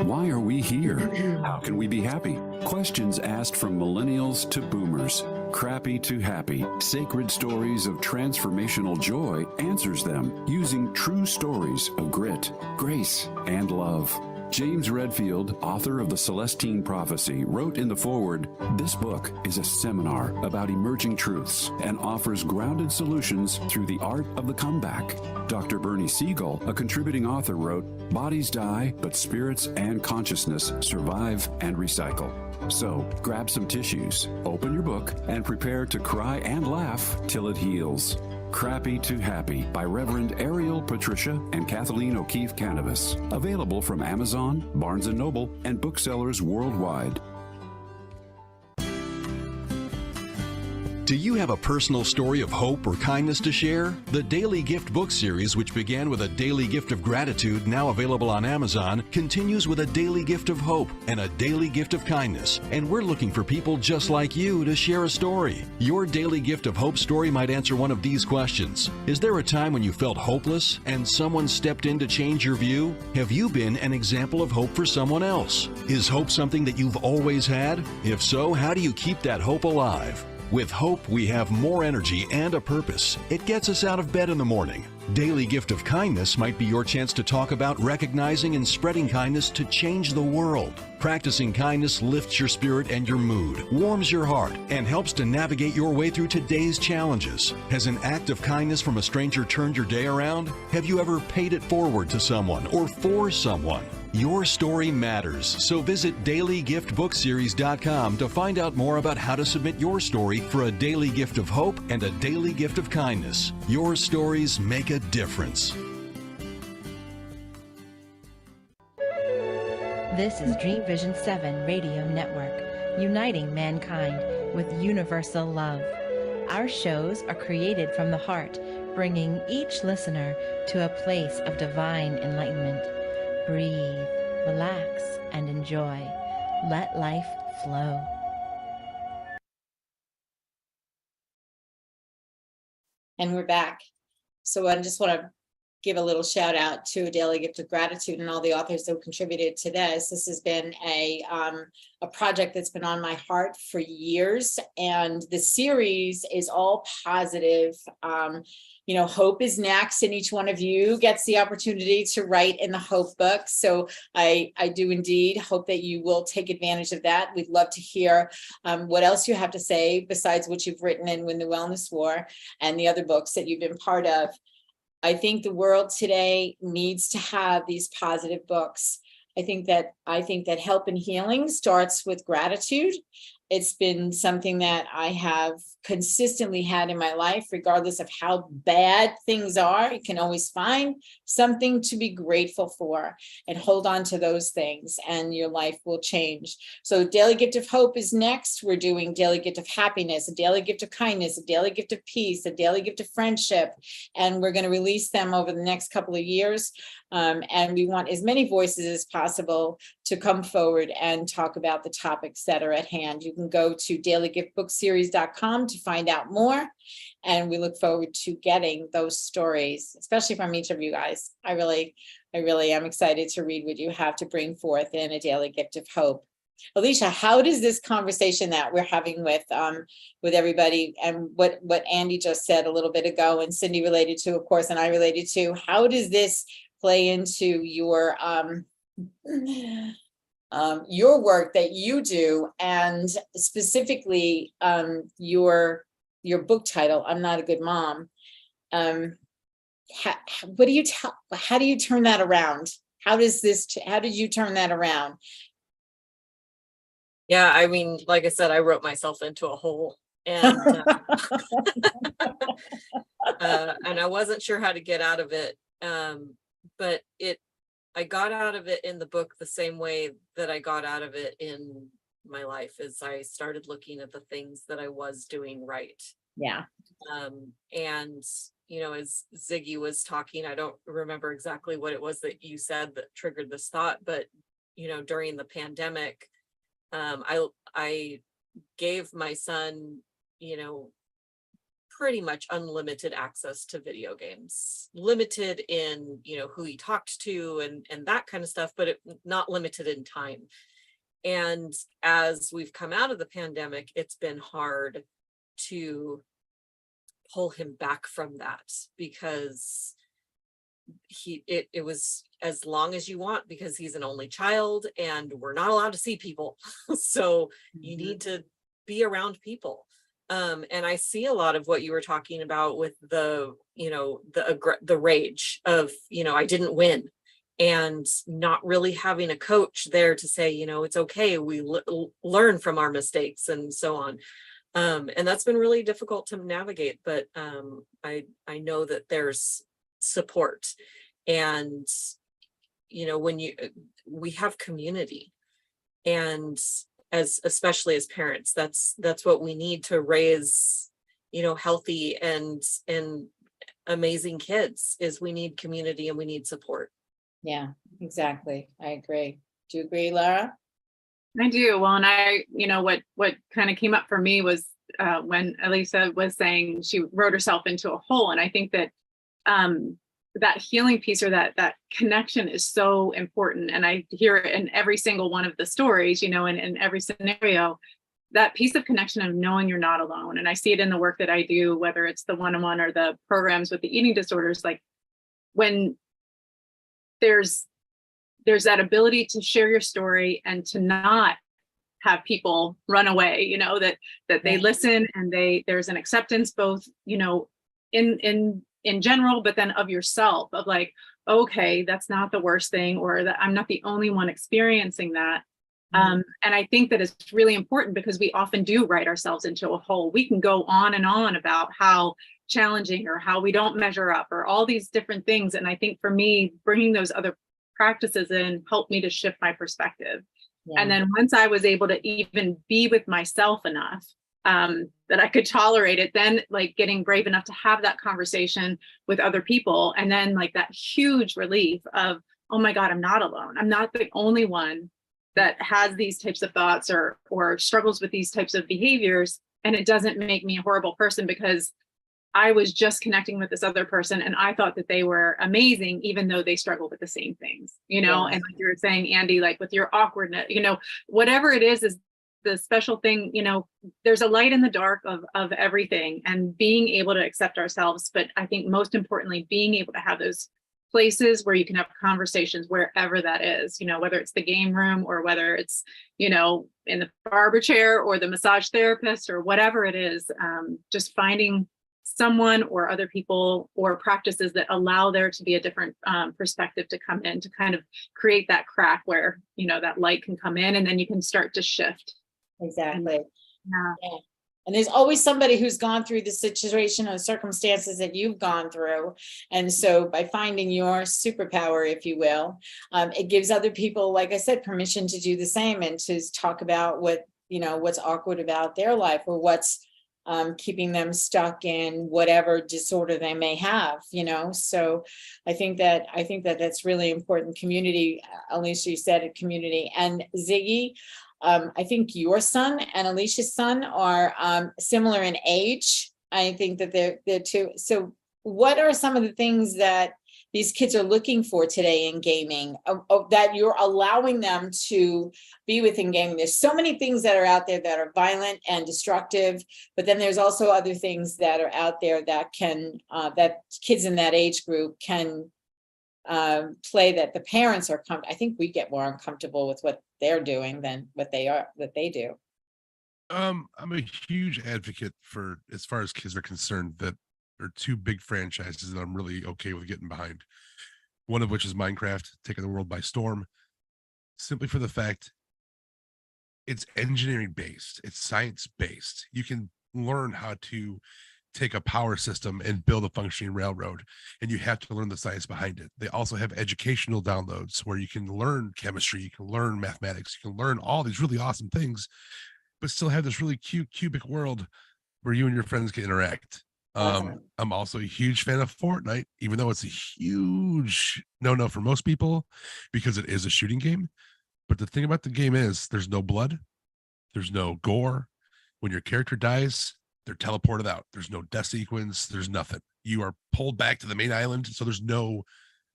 Why are we here? How can we be happy? Questions asked from millennials to boomers. Crappy to Happy, Sacred Stories of Transformational Joy answers them using true stories of grit, grace, and love. James Redfield, author of The Celestine Prophecy, wrote in the foreword, "This book is a seminar about emerging truths and offers grounded solutions through the art of the comeback." Dr. Bernie Siegel, a contributing author, wrote, "Bodies die, but spirits and consciousness survive and recycle." So grab some tissues, open your book, and prepare to cry and laugh till it heals. Crappy to Happy by Reverend Ariel Patricia and Kathleen O'Keefe Cannabis. Available from Amazon, Barnes & Noble, and booksellers worldwide. Do you have a personal story of hope or kindness to share? The Daily Gift book series, which began with a daily gift of gratitude, now available on Amazon, continues with a daily gift of hope and a daily gift of kindness. And we're looking for people just like you to share a story. Your daily gift of hope story might answer one of these questions. Is there a time when you felt hopeless and someone stepped in to change your view? Have you been an example of hope for someone else? Is hope something that you've always had? If so, how do you keep that hope alive? With hope, we have more energy and a purpose. It gets us out of bed in the morning. Daily Gift of Kindness might be your chance to talk about recognizing and spreading kindness to change the world. Practicing kindness lifts your spirit and your mood, warms your heart, and helps to navigate your way through today's challenges. Has an act of kindness from a stranger turned your day around? Have you ever paid it forward to someone or for someone? Your story matters, so visit dailygiftbookseries.com to find out more about how to submit your story for a daily gift of hope and a daily gift of kindness. Your stories make a difference. This is Dream Vision 7 Radio Network, uniting mankind with universal love. Our shows are created from the heart, bringing each listener to a place of divine enlightenment. Breathe, relax, and enjoy. Let life flow. And we're back. So I just want to give a little shout out to A Daily Gift of Gratitude and all the authors that contributed to this. This has been a project that's been on my heart for years, and the series is all positive. You know, hope is next, and each one of you gets the opportunity to write in the hope book. So I do indeed hope that you will take advantage of that. We'd love to hear what else you have to say besides what you've written in Win the Wellness War and the other books that you've been part of. I think the world today needs to have these positive books. I think that help and healing starts with gratitude. It's been something that I have consistently had in my life, regardless of how bad things are. You can always find something to be grateful for and hold on to those things, and your life will change. So Daily Gift of Hope is next. We're doing Daily Gift of Happiness, a Daily Gift of Kindness, a Daily Gift of Peace, a Daily Gift of Friendship, and we're going to release them over the next couple of years. And we want as many voices as possible to come forward and talk about the topics that are at hand. You can go to dailygiftbookseries.com to find out more. And we look forward to getting those stories, especially from each of you guys. I really am excited to read what you have to bring forth in A Daily Gift of Hope. Alysia, how does this conversation that we're having with everybody, and what Andy just said a little bit ago, and Cyndi related to, of course, and I related to, how does this play into your work that you do, and specifically your book title, I'm Not a Good Mom? How do you turn that around? How did you turn that around? Yeah, I mean, like I said, I wrote myself into a hole, and and I wasn't sure how to get out of it. But I got out of it in the book the same way that I got out of it in my life, as I started looking at the things that I was doing right. Yeah. And, you know, as Ziggy was talking, I don't remember exactly what it was that you said that triggered this thought, but, you know, during the pandemic, I gave my son, you know, pretty much unlimited access to video games, limited in, you know, who he talked to and that kind of stuff, but not limited in time. And as we've come out of the pandemic, it's been hard to pull him back from that, because it was as long as you want, because he's an only child and we're not allowed to see people. So you need to be around people. And I see a lot of what you were talking about with the, you know, the rage of, you know, I didn't win, and not really having a coach there to say, you know, it's okay, we learn from our mistakes and so on. And that's been really difficult to navigate, but I know that there's support, and, you know, we have community, and especially as parents, that's what we need to raise, you know, healthy and amazing kids, is we need community and we need support. Yeah, exactly. I agree. Do you agree, Lara? I do. Well, and I, you know, what kind of came up for me was when Alysia was saying she wrote herself into a hole. And I think that that healing piece, or that connection, is so important. And I hear it in every single one of the stories, you know, and in every scenario, that piece of connection of knowing you're not alone. And I see it in the work that I do, whether it's the one-on-one or the programs with the eating disorders, like when there's that ability to share your story and to not have people run away, you know, that they listen, and there's an acceptance, both, you know, in general, but then of yourself, of like, okay, that's not the worst thing, or that I'm not the only one experiencing that. And I think that it's really important, because we often do write ourselves into a hole. We can go on and on about how challenging, or how we don't measure up, or all these different things. And I think for me, bringing those other practices in helped me to shift my perspective. Yeah. And then once I was able to even be with myself enough that I could tolerate it, then like getting brave enough to have that conversation with other people, and then like that huge relief of, oh my God, I'm not alone. I'm not the only one that has these types of thoughts or struggles with these types of behaviors. And it doesn't make me a horrible person because I was just connecting with this other person and I thought that they were amazing, even though they struggle with the same things, you know, Yeah. and like you were saying, Andy, like with your awkwardness, you know, whatever it is the special thing, you know, there's a light in the dark of everything, and being able to accept ourselves. But I think most importantly, being able to have those places where you can have conversations wherever that is, you know, whether it's the game room or whether it's, you know, in the barber chair or the massage therapist or whatever it is, just finding someone or other people or practices that allow there to be a different perspective to come in, to kind of create that crack where, you know, that light can come in and then you can start to shift. Exactly. Yeah. And there's always somebody who's gone through the situation or circumstances that you've gone through. And so by finding your superpower, if you will, it gives other people, like I said, permission to do the same and to talk about what, you know, what's awkward about their life or what's keeping them stuck in whatever disorder they may have, you know. So I think that that's really important. Community, Alysia, you said it, community. And Ziggy, I think your son and Alicia's son are similar in age. I think that they're two. So what are some of the things that these kids are looking for today in gaming, that you're allowing them to be within gaming? There's so many things that are out there that are violent and destructive, but then there's also other things that are out there that can, that kids in that age group can play, that the parents are, I think we get more uncomfortable with what they're doing than what they do. I'm a huge advocate for, as far as kids are concerned, that there are two big franchises that I'm really okay with getting behind. One of which is Minecraft, taking the world by storm, simply for the fact it's engineering based, it's science based. You can learn how to take a power system and build a functioning railroad, and you have to learn the science behind it. They also have educational downloads where you can learn chemistry, you can learn mathematics, you can learn all these really awesome things, but still have this really cute cubic world where you and your friends can interact. Awesome. I'm also a huge fan of Fortnite, even though it's a huge no for most people because it is a shooting game. But the thing about the game is there's no blood, there's no gore. When your character dies, they're teleported out. There's no death sequence, there's nothing. You are pulled back to the main island, so there's no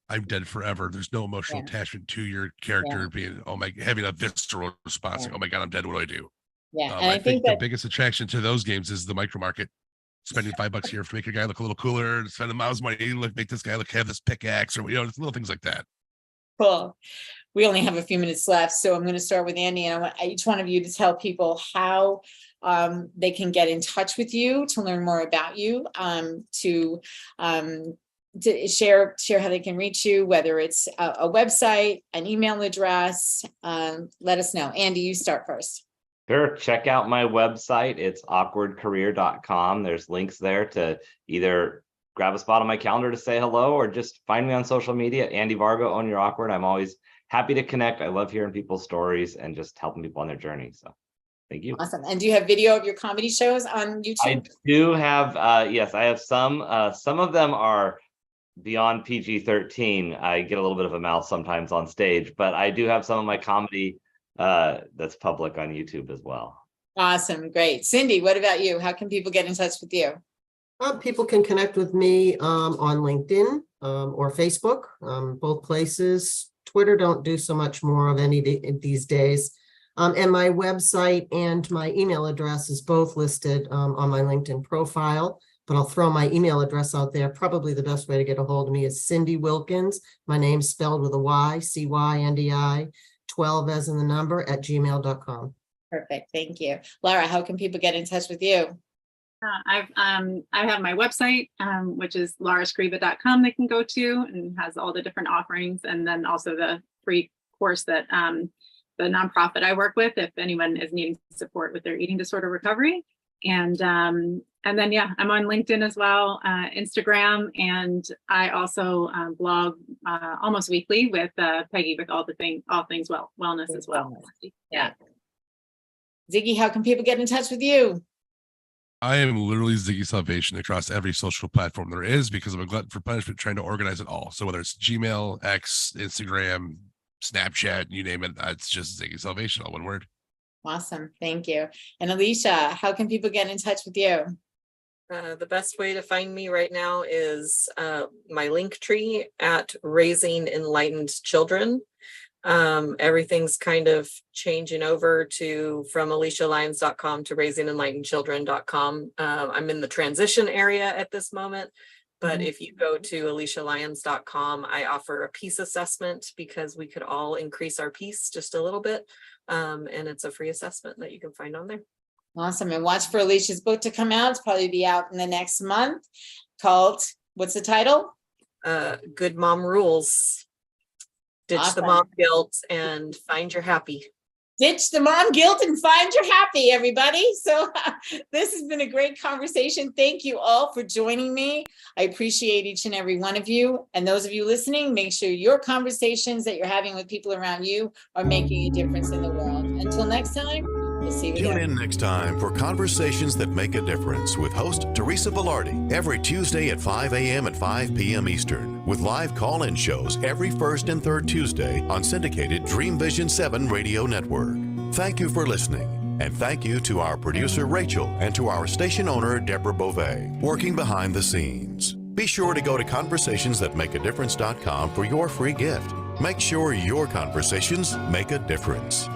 I'm dead forever. There's no emotional attachment to your character being, oh my, having a visceral response, like, oh my God, I'm dead, what do I do? Yeah, and I think the that biggest attraction to those games is the micro market. Spending $5 here to make your guy look a little cooler, spend a mouse money, look, make this guy look, have this pickaxe, or, you know, little things like that. cool. We only have a few minutes left, so I'm going to start with Andy, and I want each one of you to tell people how they can get in touch with you to learn more about you, to share how they can reach you, whether it's a website, an email address. Let us know. Andy, you start first. Sure. Check out my website. It's awkwardcareer.com. There's links there to either grab a spot on my calendar to say hello or just find me on social media. Andy Vargo, Own Your Awkward. I'm always happy to connect. I love hearing people's stories and just helping people on their journey. So thank you. Awesome. And do you have video of your comedy shows on YouTube? I do have, yes, I have some. Some of them are beyond PG-13. I get a little bit of a mouth sometimes on stage, but I do have some of my comedy that's public on YouTube as well. Awesome. Great. Cyndi, what about you? How can people get in touch with you? People can connect with me on LinkedIn or Facebook, both places. Twitter don't do so much more of any these days. And my website and my email address is both listed on my LinkedIn profile, but I'll throw my email address out there. Probably the best way to get a hold of me is Cyndi Wilkins. My name's spelled with a Y, CYNDI, 12 as in the number, @gmail.com. Perfect. Thank you. Lara, how can people get in touch with you? I have my website, which is larascriba.com. They can go to, and has all the different offerings, and then also the free course that the nonprofit I work with, if anyone is needing support with their eating disorder recovery. And then, yeah, I'm on LinkedIn as well, Instagram, and I also blog almost weekly with Peggy with all things wellness as well. Yeah. Ziggy, how can people get in touch with you? I am literally Ziggy Salvation across every social platform there is because I'm a glutton for punishment trying to organize it all. So whether it's Gmail, X, Instagram, Snapchat, you name it, it's just Ziggy Salvation, all one word. Awesome. Thank you. And Alysia, how can people get in touch with you? The best way to find me right now is my link tree at Raising Enlightened Children. Everything's kind of changing over from AlysiaLyons.com to raisingenlightenedchildren.com. I'm in the transition area at this moment, but if you go to AlysiaLyons.com, I offer a peace assessment because we could all increase our peace just a little bit. And it's a free assessment that you can find on there. Awesome. And watch for Alicia's book to come out. It's probably be out in the next month, called, what's the title? Good Mom Rules. Ditch the Awesome. mom guilt and find your happy. Ditch the mom guilt and find your happy, everybody. So this has been a great conversation. Thank you all for joining me. I appreciate each and every one of you. And those of you listening, make sure your conversations that you're having with people around you are making a difference in the world. Until next time, we'll see you Tune there. in next time for Conversations That Make a Difference with host Teresa Velardi every Tuesday at 5 a.m. and 5 p.m. Eastern, with live call-in shows every first and third Tuesday on syndicated Dream Vision 7 radio network. Thank you for listening, and thank you to our producer Rachel and to our station owner Deborah Beauvais, working behind the scenes. Be sure to go to conversationsthatmakeadifference.com for your free gift. Make sure your conversations make a difference.